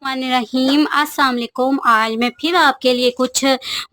रहीम अस्सलाम वालेकुम। आज मैं फिर आपके लिए कुछ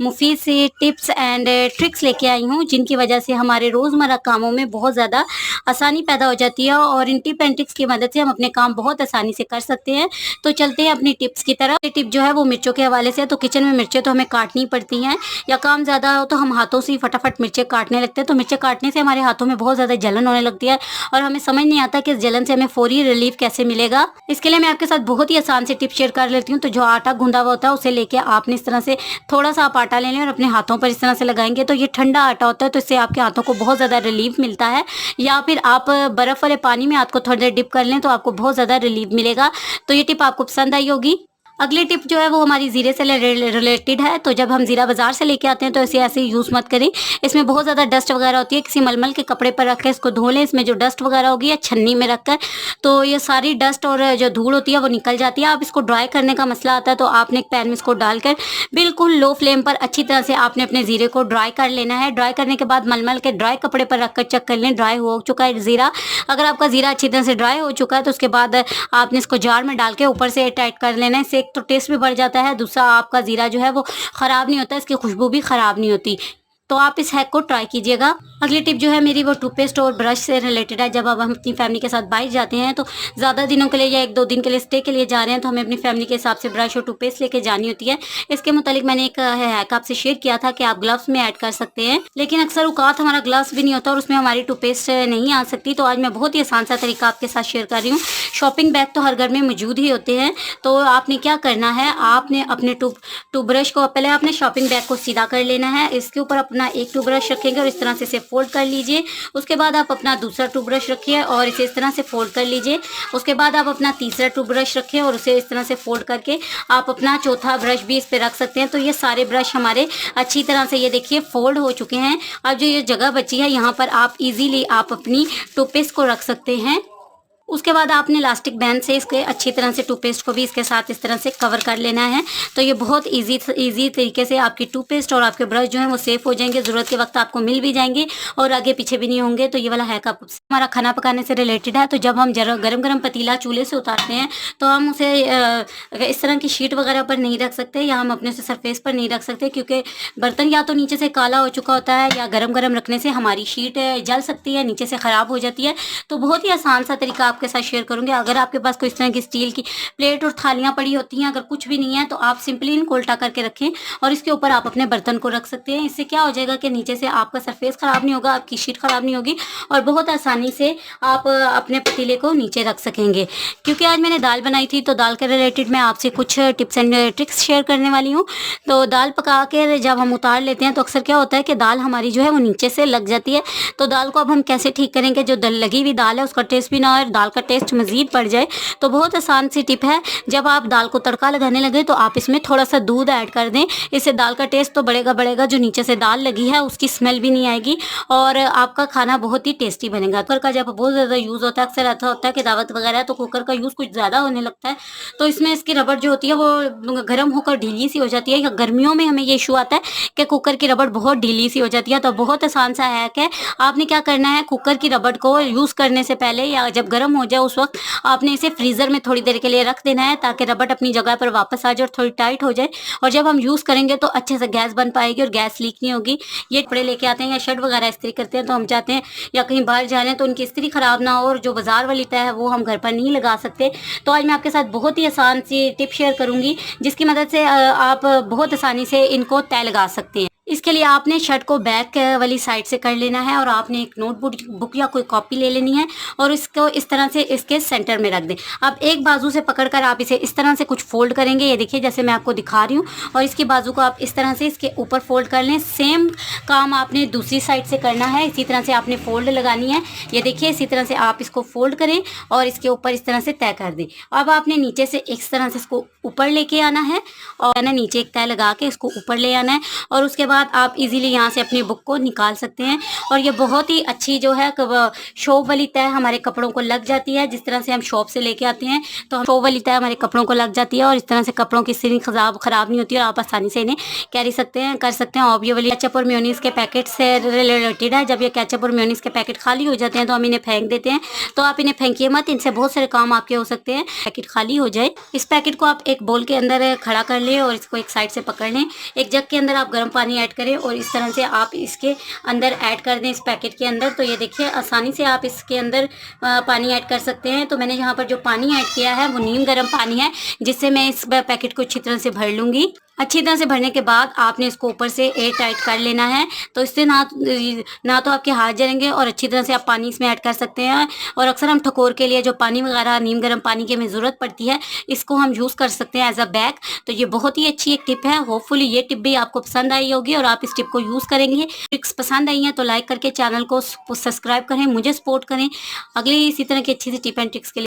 मुफीद सी टिप्स एंड ट्रिक्स लेके आई हूँ जिनकी वजह से हमारे रोज़मर्रा कामों में बहुत ज़्यादा आसानी पैदा हो जाती है और इन टिप एंड ट्रिक्स की मदद से हम अपने काम बहुत आसानी से कर सकते हैं। तो चलते हैं अपनी टिप्स की तरफ। ये टिप जो है वो मिर्चों के हवाले से है। तो किचन में मिर्चें तो हमें काटनी पड़ती हैं या काम ज़्यादा हो तो हम हाथों से ही फटाफट मिर्चें काटने लगते हैं। तो मिर्चें काटने से हमारे हाथों में बहुत ज़्यादा जलन होने लगती है और हमें समझ नहीं आता कि इस जलन से हमें फौरी रिलीफ कैसे मिलेगा। इसके लिए मैं आपके साथ बहुत ही आसान से टिप शेयर कर लेती हूँ। तो जो आटा गूंदा हुआ होता है उसे लेके आपने इस तरह से थोड़ा सा आप आटा ले लें और अपने हाथों पर इस तरह से लगाएंगे तो ये ठंडा आटा होता है, तो इससे आपके हाथों को बहुत ज़्यादा रिलीफ मिलता है। या फिर आप बर्फ़ वाले पानी में हाथ को थोड़ी देर डिप कर लें तो आपको बहुत ज़्यादा रिलीफ मिलेगा। तो ये टिप आपको पसंद आई होगी। अगली टिप जो है वो हमारी ज़ीरे से रिलेटेड है। तो जब हम ज़ीरा बाज़ार से लेके आते हैं तो इसे ऐसे यूज़ मत करें। इसमें बहुत ज़्यादा डस्ट वगैरह होती है। किसी मलमल के कपड़े पर रख के इसको धो लें। इसमें जो डस्ट वगैरह होगी या छन्नी में रखकर तो ये सारी डस्ट और जो धूल होती है वो निकल जाती है। आप इसको ड्राई करने का मसला आता है तो आपने एक पैन में इसको डालकर बिल्कुल लो फ्लेम पर अच्छी तरह से आपने अपने ज़ीरे को ड्राई कर लेना है। ड्राई करने के बाद मलमल के ड्राई कपड़े पर रखकर चेक कर लें ड्राई हो चुका है ज़ीरा। अगर आपका ज़ीरा अच्छी तरह से ड्राई हो चुका है तो उसके बाद आपने इसको जार में डाल के ऊपर से टाइट कर लेना है। इससे एक तो टेस्ट भी बढ़ जाता है, दूसरा आपका ज़ीरा जो है वो ख़राब नहीं होता, इसकी खुशबू भी ख़राब नहीं होती। तो आप इस हैक को ट्राई कीजिएगा। अगली टिप जो है मेरी वो टूथपेस्ट और ब्रश से रिलेटेड है। जब अब हम अपनी फैमिली के साथ बाहर जाते हैं तो ज़्यादा दिनों के लिए या 1-2 दिन के लिए स्टे के लिए जा रहे हैं तो हमें अपनी फैमिली के हिसाब से ब्रश और टूथपेस्ट लेके जानी होती है। इसके मुतालिक मैंने एक हैक आपसे शेयर किया था कि आप ग्लव्स में ऐड कर सकते हैं, लेकिन अक्सर औकात हमारा ग्लव्स भी नहीं होता और उसमें हमारी टूथपेस्ट नहीं आ सकती। तो आज मैं बहुत ही आसान सा तरीका आपके साथ शेयर कर रही हूँ। शॉपिंग बैग तो हर घर में मौजूद ही होते हैं। तो आपने क्या करना है, आपने अपने टूथब्रश को पहले आपने शॉपिंग बैग को सीधा कर लेना है। इसके ऊपर अपना एक टूथब्रश रखेंगे और इस तरह से इसे फोल्ड कर लीजिए। उसके बाद आप अपना दूसरा टूथब्रश रखिए और इसे इस तरह से फोल्ड कर लीजिए। उसके बाद आप अपना तीसरा टूथब्रश रखें और उसे इस तरह से फोल्ड करके आप अपना चौथा ब्रश भी इस पे रख सकते हैं। तो ये सारे ब्रश हमारे अच्छी तरह से ये देखिए फोल्ड हो चुके हैं। अब जो ये जगह बची है यहाँ पर आप इजीली आप अपनी टूथपेस्ट को रख सकते हैं। उसके बाद आपने इलास्टिक बैंड से इसके अच्छी तरह से टूथपेस्ट को भी इसके साथ इस तरह से कवर कर लेना है। तो ये बहुत इजी तरीके से आपकी टूथपेस्ट और आपके ब्रश जो है वो सेफ हो जाएंगे, ज़रूरत के वक्त आपको मिल भी जाएंगे और आगे पीछे भी नहीं होंगे। तो ये वाला हैक आप हमारा खाना पकाने से रिलेटेड है। तो जब हम गरम पतीला चूल्हे से उतारते हैं तो हम उसे इस तरह की शीट वगैरह पर नहीं रख सकते या हम अपने से सरफेस पर नहीं रख सकते, क्योंकि बर्तन या तो नीचे से काला हो चुका होता है या गरम रखने से हमारी शीट जल सकती है, नीचे से ख़राब हो जाती है। तो बहुत ही आसान सा तरीका आपके साथ शेयर करूंगी। अगर आपके पास कोई इस तरह की स्टील की प्लेट और थालियां पड़ी होती हैं, अगर कुछ भी नहीं है तो आप सिंपली इनको उल्टा करके रखें और इसके ऊपर आप अपने बर्तन को रख सकते हैं। इससे क्या हो जाएगा कि नीचे से आपका सरफेस खराब नहीं होगा, आपकी शीट खराब नहीं होगी और बहुत आसानी से आप अपने पतीले को नीचे रख सकेंगे। क्योंकि आज मैंने दाल बनाई थी तो दाल के रिलेटेड मैं आपसे कुछ टिप्स एंड ट्रिक्स शेयर करने वाली हूँ। तो दाल पका के जब हम उतार लेते हैं तो अक्सर क्या होता है कि दाल हमारी जो है वो नीचे से लग जाती है। तो दाल को अब हम कैसे ठीक करेंगे, जो लगी हुई दाल है उसका टेस्ट भी ना हो, दाल का टेस्ट मज़ीद बढ़ जाए। तो बहुत आसान सी टिप है, जब आप दाल को तड़का लगाने लगे तो आप इसमें थोड़ा सा दूध ऐड कर दें। इससे दाल का टेस्ट तो बढ़ेगा, जो नीचे से दाल लगी है उसकी स्मेल भी नहीं आएगी और आपका खाना बहुत ही टेस्टी बनेगा। कुकर का जब बहुत ज़्यादा यूज़ होता है, अक्सर ऐसा होता है कि दावत वगैरह है तो कुकर का यूज़ कुछ ज़्यादा होने लगता है तो इसमें इसकी रबड़ जो होती है वो गर्म होकर ढीली सी हो जाती है। या गर्मियों में हमें ये इशू आता है कि कुकर की रबड़ बहुत ढीली सी हो जाती है। तो बहुत आसान सा हैक है। आपने क्या करना है, कुकर की रबड़ को यूज़ करने से पहले या जब गर्म हो जाए उस वक्त आपने इसे फ्रीज़र में थोड़ी देर के लिए रख देना है ताकि रबड़ अपनी जगह पर वापस आ जाए और थोड़ी टाइट हो जाए। और जब हम यूज़ करेंगे तो अच्छे से गैस बन पाएगी और गैस लीक नहीं होगी। ये कपड़े लेके आते हैं या शर्ट वगैरह इस्त्री करते हैं तो हम चाहते हैं या कहीं बाहर जा रहे हैं तो उनकी इस्त्री ख़राब ना हो और जो बाज़ार वाली तय है वो हम घर पर नहीं लगा सकते। तो आज मैं आपके साथ बहुत ही आसान सी टिप शेयर करूँगी जिसकी मदद से आप बहुत आसानी से इनको तय लगा सकते हैं। इसके लिए आपने शर्ट को बैक वाली साइड से कर लेना है और आपने एक नोटबुक या कोई कॉपी ले लेनी है और इसको इस तरह से इसके सेंटर में रख दें। अब एक बाजू से पकड़कर आप इसे इस तरह से कुछ फोल्ड करेंगे, ये देखिए जैसे मैं आपको दिखा रही हूँ, और इसकी बाजू को आप इस तरह से इसके ऊपर फोल्ड कर लें। सेम काम आपने दूसरी साइड से करना है, इसी तरह से आपने फोल्ड लगानी है। ये देखिए इसी तरह से आप इसको फोल्ड करें और इसके ऊपर इस तरह से तय कर दें। अब आपने नीचे से इस तरह से इसको ऊपर लेके आना है और नीचे एक तय लगा के इसको ऊपर ले आना है और उसके बाद बाद आप इजीली यहाँ से अपनी बुक को निकाल सकते हैं। और ये बहुत ही अच्छी जो है शॉप वाली तय हमारे कपड़ों को लग जाती है। जिस तरह से हम शॉप से लेके आते हैं तो शॉप वाली तय हमारे कपड़ों को लग जाती है और इस तरह से कपड़ों की सिलिंग खराब नहीं होती और आप आसानी से इन्हें कैरी कर सकते हैं। और ये वाली केचप और मेयोनीज के पैकेट से रिलेटेड है। जब ये केचप और मेयोनीज के पैकेट खाली हो जाते हैं तो हम इन्हें फेंक देते हैं, तो आप इन्हें फेंकिए मत, इनसे बहुत सारे काम आपके हो सकते हैं। पैकेट खाली हो जाए, इस पैकेट को आप एक बोल के अंदर खड़ा कर लें और इसको एक साइड से पकड़ लें। एक जग के अंदर आप गर्म पानी ऐड करें और इस तरह से आप इसके अंदर ऐड कर दें, इस पैकेट के अंदर। तो ये देखिए आसानी से आप इसके अंदर पानी ऐड कर सकते हैं। तो मैंने यहाँ पर जो पानी ऐड किया है वो नीम गर्म पानी है, जिससे मैं इस पैकेट को अच्छी तरह से भर लूँगी। अच्छी तरह से भरने के बाद आपने इसको ऊपर से एयर टाइट कर लेना है, तो इससे ना तो आपके हाथ जलेंगे और अच्छी तरह से आप पानी इसमें ऐड कर सकते हैं। और अक्सर हम ठकोर के लिए जो पानी वगैरह नीम गर्म पानी की हमें ज़रूरत पड़ती है, इसको हम यूज़ कर सकते हैं एज अ बैग। तो ये बहुत ही अच्छी एक टिप है। होपफुली ये टिप भी आपको पसंद आई होगी और आप इस टिप को यूज़ करेंगे। ट्रिक्स पसंद आई हैं तो लाइक करके चैनल को सब्सक्राइब करें, मुझे सपोर्ट करें। अगली इसी तरह की अच्छी सी टिप एंड ट्रिक्स के लिए